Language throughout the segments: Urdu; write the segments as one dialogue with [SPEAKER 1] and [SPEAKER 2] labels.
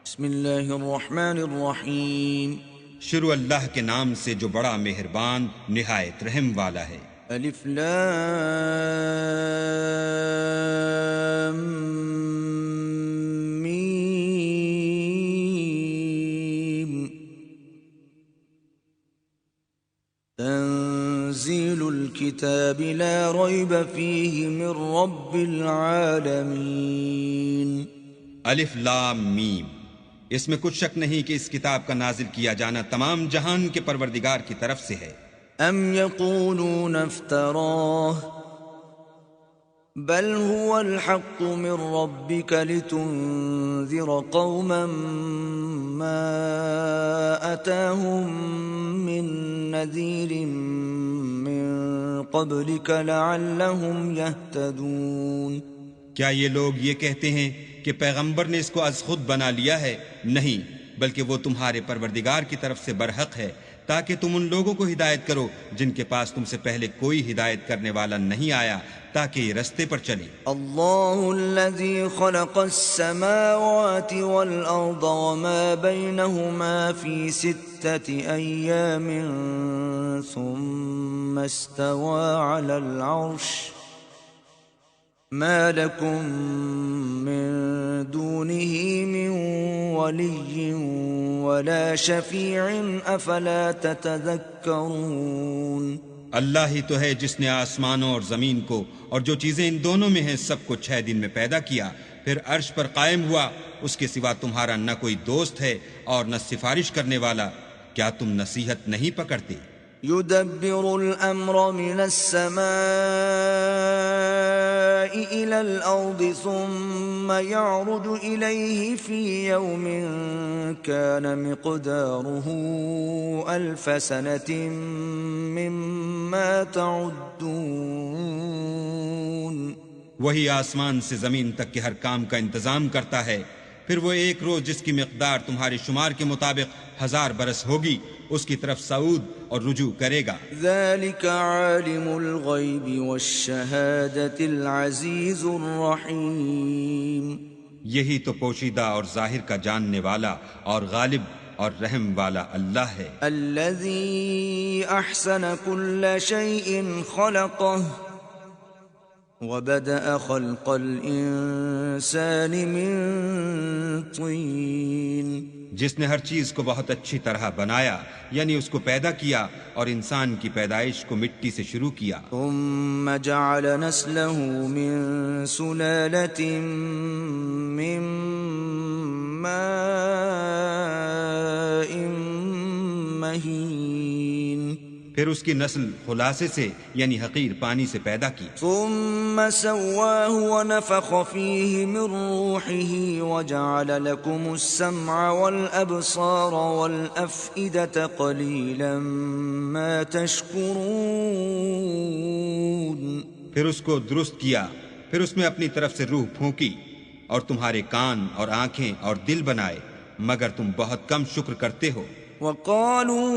[SPEAKER 1] بسم اللہ الرحمن الرحیم.
[SPEAKER 2] شروع اللہ کے نام سے جو بڑا مہربان نہایت رحم والا ہے.
[SPEAKER 1] الف لام میم. تنزیل الكتاب لا ریب فیہ من رب العالمین.
[SPEAKER 2] الف لام میم. اس میں کچھ شک نہیں کہ اس کتاب کا نازل کیا جانا تمام جہان کے پروردگار کی طرف سے ہے.
[SPEAKER 1] ام یقولون افتراہ بل هو الحق من ربك لتنذر قوما ما أتاهم من نذير من قبلك لعلهم يهتدون.
[SPEAKER 2] کیا یہ لوگ یہ کہتے ہیں کہ پیغمبر نے اس کو از خود بنا لیا ہے؟ نہیں، بلکہ وہ تمہارے پروردگار کی طرف سے برحق ہے تاکہ تم ان لوگوں کو ہدایت کرو جن کے پاس تم سے پہلے کوئی ہدایت کرنے والا نہیں آیا، تاکہ یہ رستے پر چلیں.
[SPEAKER 1] اللہ الذي خلق السماوات والأرض وما بينهما في 6 أيام ثم استوى على العرش ما لكم من دونه من ولي ولا شفيع أفلا تتذكرون.
[SPEAKER 2] اللہ ہی تو ہے جس نے آسمانوں اور زمین کو اور جو چیزیں ان دونوں میں ہیں سب کو 6 دن میں پیدا کیا، پھر عرش پر قائم ہوا. اس کے سوا تمہارا نہ کوئی دوست ہے اور نہ سفارش کرنے والا. کیا تم نصیحت نہیں پکڑتے؟
[SPEAKER 1] يدبر الأمر من السماء إلى الأرض ثم يعرج إليه في يوم كان مقداره 1000 سنة مما تعدون.
[SPEAKER 2] وہی آسمان سے زمین تک کے ہر کام کا انتظام کرتا ہے، پھر وہ ایک روز جس کی مقدار تمہارے شمار کے مطابق 1000 برس ہوگی اس کی طرف صعود اور رجوع کرے گا.
[SPEAKER 1] ذلك عالم الغیب والشہادة العزیز الرحیم.
[SPEAKER 2] یہی تو پوشیدہ اور ظاہر کا جاننے والا اور غالب اور رحم والا اللہ ہے.
[SPEAKER 1] الذي احسن كل شيء خلقه وبدأ خلق الإنسان من طين.
[SPEAKER 2] جس نے ہر چیز کو بہت اچھی طرح بنایا، یعنی اس کو پیدا کیا اور انسان کی پیدائش کو مٹی سے شروع کیا.
[SPEAKER 1] ثم جعل نسله من سلالة من ماء مهين.
[SPEAKER 2] پھر اس کی نسل خلاصے سے یعنی حقیر پانی سے پیدا کی.
[SPEAKER 1] ثم سواه ونفخ فيه من روحه وجعل لكم السمع والأبصار والأفئدة قليلا ما تشكرون.
[SPEAKER 2] پھر اس کو درست کیا، پھر اس میں اپنی طرف سے روح پھونکی اور تمہارے کان اور آنکھیں اور دل بنائے، مگر تم بہت کم شکر کرتے ہو.
[SPEAKER 1] وقالوا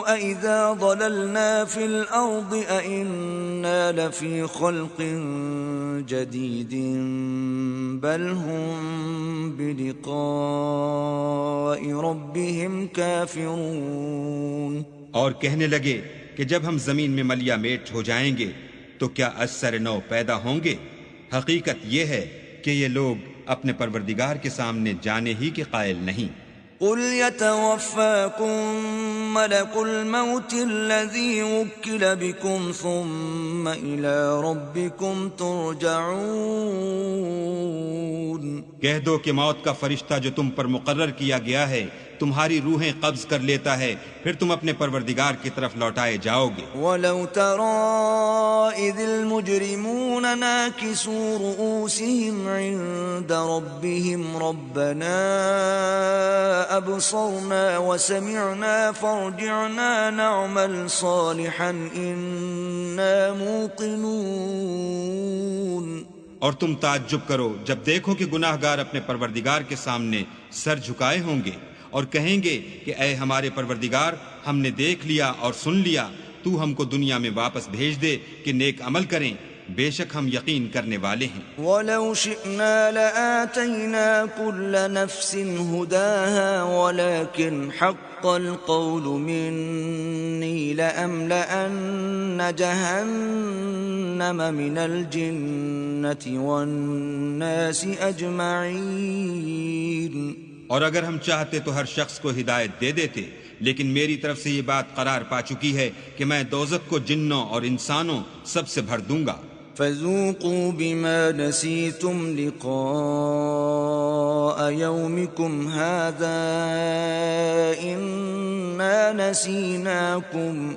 [SPEAKER 1] أَإِذَا ضَلَلْنَا فِي الْأَرْضِ أَإِنَّا لَفِي خَلْقٍ جَدِيدٍ بَلْ هُمْ بِلِقَاءِ رَبِّهِمْ كَافِرُونَ.
[SPEAKER 2] اور کہنے لگے کہ جب ہم زمین میں ملیا میٹ ہو جائیں گے تو کیا از سر نو پیدا ہوں گے؟ حقیقت یہ ہے کہ یہ لوگ اپنے پروردگار کے سامنے جانے ہی کے قائل نہیں.
[SPEAKER 1] قل يتوفاكم ملك الموت الذي وكل بكم ثم إلى ربكم ترجعون.
[SPEAKER 2] کہہ دو کہ موت کا فرشتہ جو تم پر مقرر کیا گیا ہے تمہاری روحیں قبض کر لیتا ہے، پھر تم اپنے پروردگار کی طرف لوٹائے جاؤ گے.
[SPEAKER 1] وَلَوْ تَرَىٰ إِذِ الْمُجْرِمُونَ نَاكِسُو رُءُوسِهِمْ عِندَ رَبِّهِمْ رَبَّنَا أَبْصَرْنَا وَسَمِعْنَا فَارْجِعْنَا نَعْمَلْ صَالِحًا إِنَّا مُوقِنُونَ.
[SPEAKER 2] اور تم تعجب کرو جب دیکھو کہ گناہ گار اپنے پروردگار کے سامنے سر جھکائے ہوں گے اور کہیں گے کہ اے ہمارے پروردگار، ہم نے دیکھ لیا اور سن لیا، تو ہم کو دنیا میں واپس بھیج دے کہ نیک عمل کریں. بے شک ہم یقین کرنے والے ہیں۔
[SPEAKER 1] وَلَوْ شِئْنَا لَآتَيْنَا كُلَّ نَفْسٍ هُدَاهَا وَلَكِنْ حَقَّ الْقَوْلُ مِنِّي لَأَمْلَأَنَّ جَهَنَّمَ مِنَ الْجِنَّةِ وَالنَّاسِ أَجْمَعِينَ۔
[SPEAKER 2] اور اگر ہم چاہتے تو ہر شخص کو ہدایت دے دیتے، لیکن میری طرف سے یہ بات قرار پا چکی ہے کہ میں دوزخ کو جنوں اور انسانوں سب سے بھر دوں گا۔
[SPEAKER 1] فَذُوقُوا بِمَا نَسِيتُمْ لِقَاءَ يَوْمِكُمْ هَذَا إِنَّا نَسِينَاكُمْ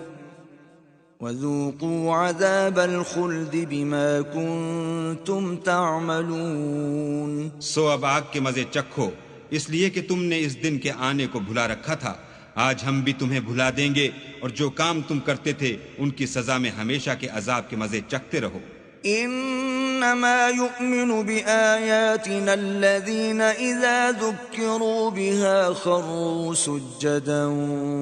[SPEAKER 1] وَذُوقُوا عَذَابَ الْخُلْدِ بِمَا كُنتُمْ تَعْمَلُونَ۔
[SPEAKER 2] سو اب آگ کے مزے چکھو، اس لیے کہ تم نے اس دن کے آنے کو بھلا رکھا تھا۔ آج ہم بھی تمہیں بھلا دیں گے، اور جو کام تم کرتے تھے ان کی سزا میں ہمیشہ کے عذاب کے مزے چکھتے رہو۔
[SPEAKER 1] انما يؤمن بآياتنا الذين اذا ذكروا بها خروا سجدا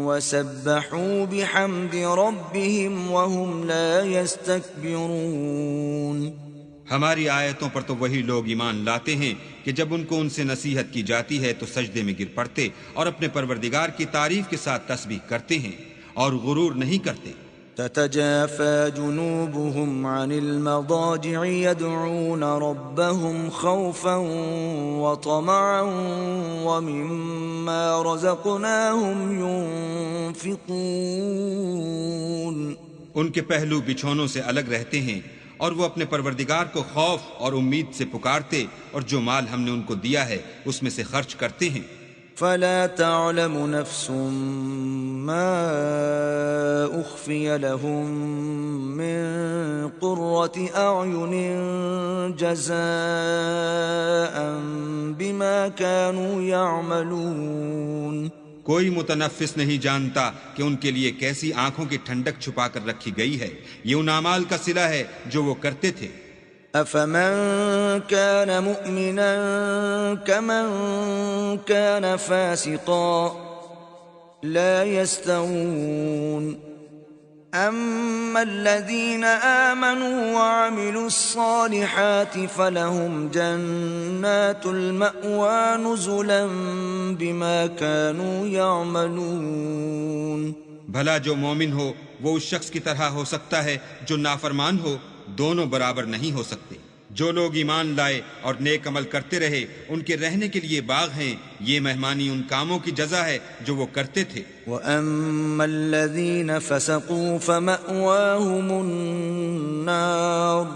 [SPEAKER 1] وسبحوا بحمد ربهم وهم لا يستكبرون۔
[SPEAKER 2] ہماری آیتوں پر تو وہی لوگ ایمان لاتے ہیں کہ جب ان کو ان سے نصیحت کی جاتی ہے تو سجدے میں گر پڑتے اور اپنے پروردگار کی تعریف کے ساتھ تسبیح کرتے ہیں اور غرور نہیں کرتے۔
[SPEAKER 1] تتجافى جنوبهم عن المضاجع يدعون ربهم خوفا وطمعا ومما رزقناهم ينفقون۔
[SPEAKER 2] ان کے پہلو بچھونوں سے الگ رہتے ہیں اور وہ اپنے پروردگار کو خوف اور امید سے پکارتے، اور جو مال ہم نے ان کو دیا ہے اس میں سے خرچ کرتے ہیں۔
[SPEAKER 1] فلا تعلم نفس ما اخفي لهم من قرة اعين جزاء بما كانوا يعملون۔
[SPEAKER 2] کوئی متنفس نہیں جانتا کہ ان کے لیے کیسی آنکھوں کی ٹھنڈک چھپا کر رکھی گئی ہے، یہ ان اعمال کا صلہ ہے جو وہ کرتے تھے۔
[SPEAKER 1] افمن كان مؤمنا كمن كان فاسقا لا يستوون، اما الذين آمنوا وعملوا الصالحات فلهم جنات المأوى نزلا بما كانوا يعملون۔
[SPEAKER 2] بھلا جو مومن ہو وہ اس شخص کی طرح ہو سکتا ہے جو نافرمان ہو؟ دونوں برابر نہیں ہو سکتے۔ جو لوگ ایمان لائے اور نیک عمل کرتے رہے ان کے رہنے کے لیے باغ ہیں، یہ مہمانی ان کاموں کی جزا ہے جو وہ کرتے تھے۔
[SPEAKER 1] وَأَمَّا الَّذِينَ فَسَقُوا فَمَأْوَاهُمُ النَّارُ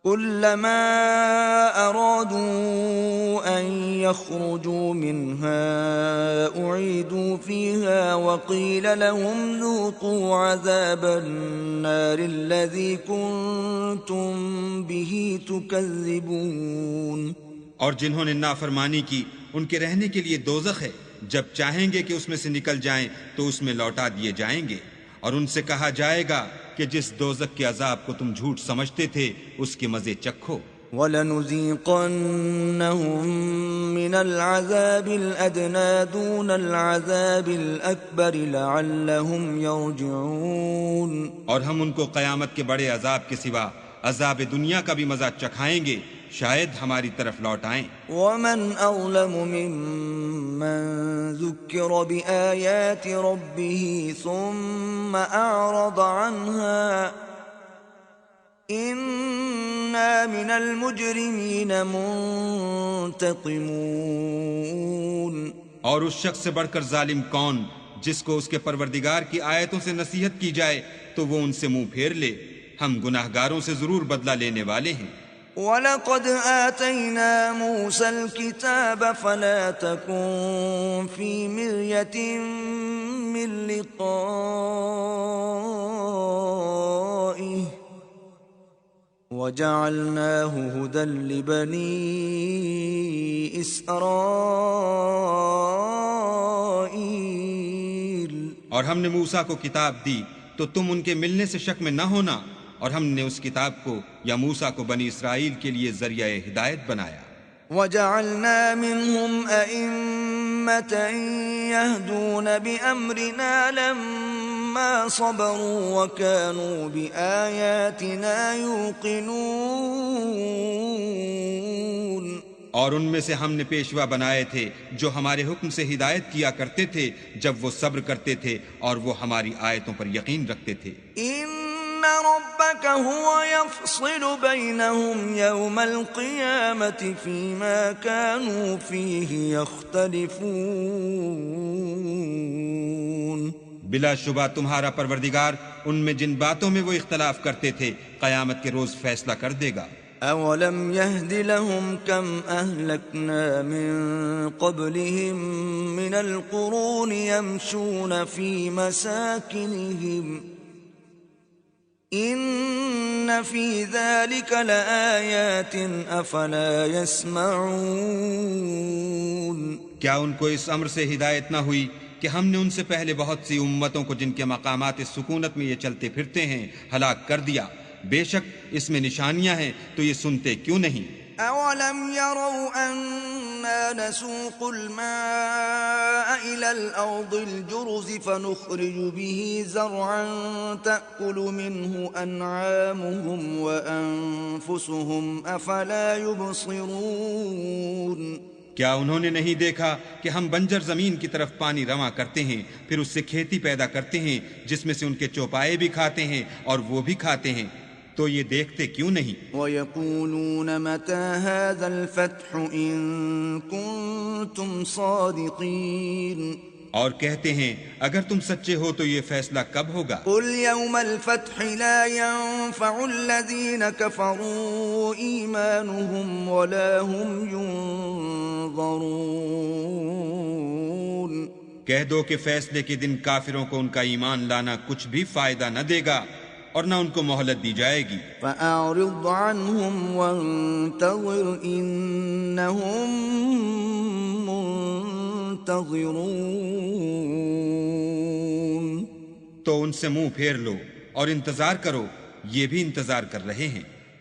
[SPEAKER 1] كُلَّمَا أَرَادُوا أَن يَخْرُجُوا مِنْهَا أُعِيدُوا فِيهَا وَقِيلَ لَهُمْ ذُوقُوا عَذَابَ النَّارِ الَّذِي كُنتُمْ بِهِ تُكَذِّبُونَ۔
[SPEAKER 2] اور جنہوں نے نافرمانی کی ان کے رہنے کے لیے دوزخ ہے، جب چاہیں گے کہ اس میں سے نکل جائیں تو اس میں لوٹا دیے جائیں گے، اور ان سے کہا جائے گا کہ جس دوزخ کے عذاب کو تم جھوٹ سمجھتے تھے اس کے مزے چکھو۔
[SPEAKER 1] وَلَنُذِيقَنَّهُم مِّنَ الْعَذَابِ الْأَدْنَىٰ دُونَ الْعَذَابِ الْأَكْبَرِ لَعَلَّهُمْ يَرْجِعُونَ۔
[SPEAKER 2] اور ہم ان کو قیامت کے بڑے عذاب کے سوا عذاب دنیا کا بھی مزہ چکھائیں گے، شاید ہماری طرف لوٹ آئیں۔
[SPEAKER 1] وَمَنْ أَظْلَمُ مِمَّن ذُكِّرَ بِآيَاتِ رَبِّهِ ثُمَّ أَعْرَضَ عَنْهَا إِنَّا مِنَ الْمُجْرِمِينَ مُنْتَقِمُونَ۔
[SPEAKER 2] اور اس شخص سے بڑھ کر ظالم کون جس کو اس کے پروردگار کی آیتوں سے نصیحت کی جائے تو وہ ان سے منہ پھیر لے، ہم گناہگاروں سے ضرور بدلہ لینے والے ہیں۔
[SPEAKER 1] وَلَقَدْ آتَيْنَا مُوسَى الْكِتَابَ فَلَا تَكُنْ فِي مِرْيَةٍ مِّن لِقَائِهِ وَجَعَلْنَاهُ هُدًى لِّبَنِي إِسْرَائِيلَ۔
[SPEAKER 2] اور ہم نے موسیٰ کو کتاب دی تو تم ان کے ملنے سے شک میں نہ ہونا، اور ہم نے اس کتاب کو یا موسیٰ کو بنی اسرائیل کے لیے ذریعہ ہدایت بنایا۔
[SPEAKER 1] وَجَعَلْنَا مِنْهُمْ أَئِمَّةً يَهْدُونَ بِأَمْرِنَا لَمَّا ما صبروا وكانوا بآياتنا يوقنون
[SPEAKER 2] اور ان میں سے ہم نے پیشوا بنائے تھے جو ہمارے حکم سے ہدایت کیا کرتے تھے جب وہ صبر کرتے تھے اور وہ ہماری آیتوں پر یقین رکھتے تھے.
[SPEAKER 1] ان ربك هو يفصل بينهم يوم القيامة فيما كانوا فيه يختلفون.
[SPEAKER 2] بلا شبہ تمہارا پروردگار ان میں جن باتوں میں وہ اختلاف کرتے تھے قیامت کے روز فیصلہ کر دے گا.
[SPEAKER 1] اولم يهد لهم كم اهلكنا من قبلهم من القرون يمشون في مساكنهم ان في ذلك لآيات افلا يسمعون.
[SPEAKER 2] کیا ان کو اس امر سے ہدایت نہ ہوئی کہ ہم نے ان سے پہلے بہت سی امتوں کو جن کے مقامات سکونت میں یہ چلتے پھرتے ہیں ہلاک کر دیا؟ بے شک اس میں نشانیاں ہیں تو یہ سنتے کیوں نہیں؟
[SPEAKER 1] اولم يروا اننا نسوق الماء الى الارض الجرز فنخرج به زرعا تأكل منه انعامهم وانفسهم افلا يبصرون.
[SPEAKER 2] کیا انہوں نے نہیں دیکھا کہ ہم بنجر زمین کی طرف پانی رواں کرتے ہیں پھر اس سے کھیتی پیدا کرتے ہیں جس میں سے ان کے چوپائے بھی کھاتے ہیں اور وہ بھی کھاتے ہیں، تو یہ دیکھتے کیوں نہیں؟
[SPEAKER 1] وَيَقُولُونَ مَتَى هَذَا الْفَتْحُ إِن كُنتُمْ صَادِقِينَ.
[SPEAKER 2] اور کہتے ہیں اگر تم سچے ہو تو یہ فیصلہ کب ہوگا؟
[SPEAKER 1] قُلْ يَوْمَ الْفَتْحِ لَا يَنفَعُ الَّذِينَ كَفَرُوا إِيمَانُهُمْ وَلَا هُمْ يُنظَرُونَ.
[SPEAKER 2] کہہ دو کہ فیصلے کے دن کافروں کو ان کا ایمان لانا کچھ بھی فائدہ نہ دے گا اور نہ ان کو مہلت دی جائے گی.
[SPEAKER 1] فَأَعْرِضْ عَنْهُمْ وَانتَظِرْ إِنَّهُمْ منتظرون.
[SPEAKER 2] تو ان سے منہ پھیر لو اور انتظار کرو، یہ بھی انتظار کر رہے ہیں.